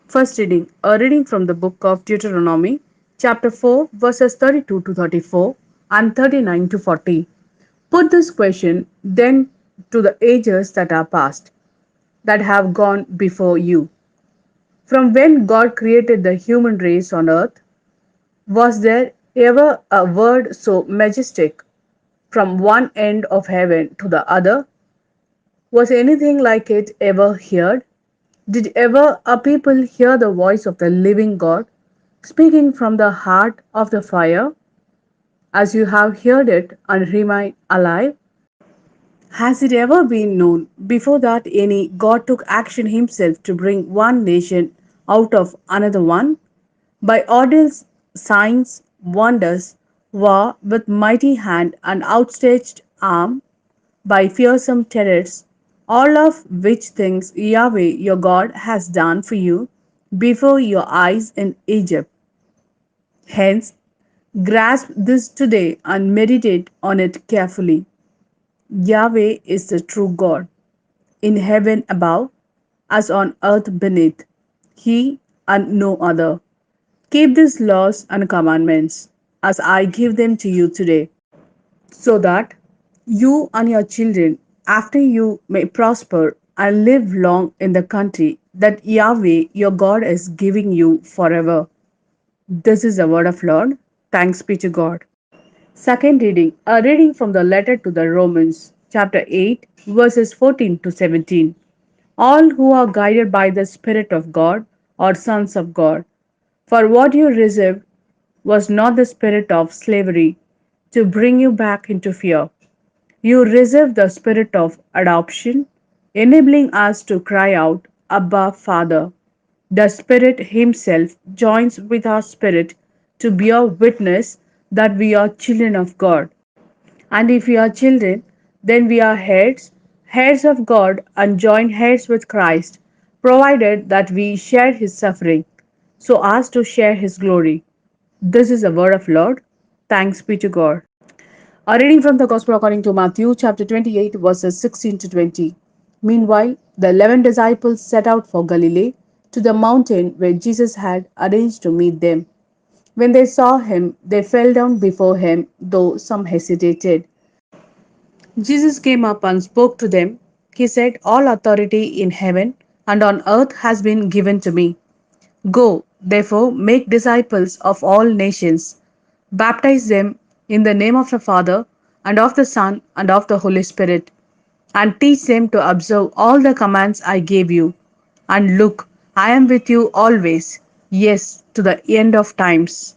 First reading, a reading from the book of Deuteronomy, chapter 4, verses 32 to 34 and 39 to 40. Put this question then to the ages that are past, that have gone before you. From when God created the human race on earth, was there ever a word so majestic from one end of heaven to the other? Was anything like it ever heard? Did ever a people hear the voice of the living God speaking from the heart of the fire, as you have heard it and remain alive? Has it ever been known before that any God took action himself to bring one nation out of another one? By ordeals, signs, wonders, war with mighty hand and outstretched arm, by fearsome terrors, all of which things Yahweh your God has done for you before your eyes in Egypt. Hence, grasp this today and meditate on it carefully. Yahweh is the true God, in heaven above, as on earth beneath. He and no other. Keep these laws and commandments as I give them to you today, so that you and your children after you may prosper and live long in the country that Yahweh your God is giving you forever. This is the word of Lord. Thanks be to God. Second reading, a reading from the letter to the Romans, chapter 8, verses 14 to 17. All who are guided by the Spirit of God are sons of God. For what you received was not the spirit of slavery to bring you back into fear. You received the spirit of adoption, enabling us to cry out, Abba, Father. The Spirit Himself joins with our spirit to bear witness that we are children of God. And if we are children, then we are heads, heads of God, and joint heads with Christ, provided that we share His suffering, so as to share His glory. This is the word of Lord. Thanks be to God. A reading from the Gospel according to Matthew, chapter 28, verses 16 to 20. Meanwhile, the 11 disciples set out for Galilee, to the mountain where Jesus had arranged to meet them. When they saw him, they fell down before him, though some hesitated. Jesus came up and spoke to them. He said, All authority in heaven and on earth has been given to me. Go, therefore, make disciples of all nations. Baptize them in the name of the Father, and of the Son, and of the Holy Spirit, and teach them to observe all the commands I gave you. And look, I am with you always, yes, to the end of times.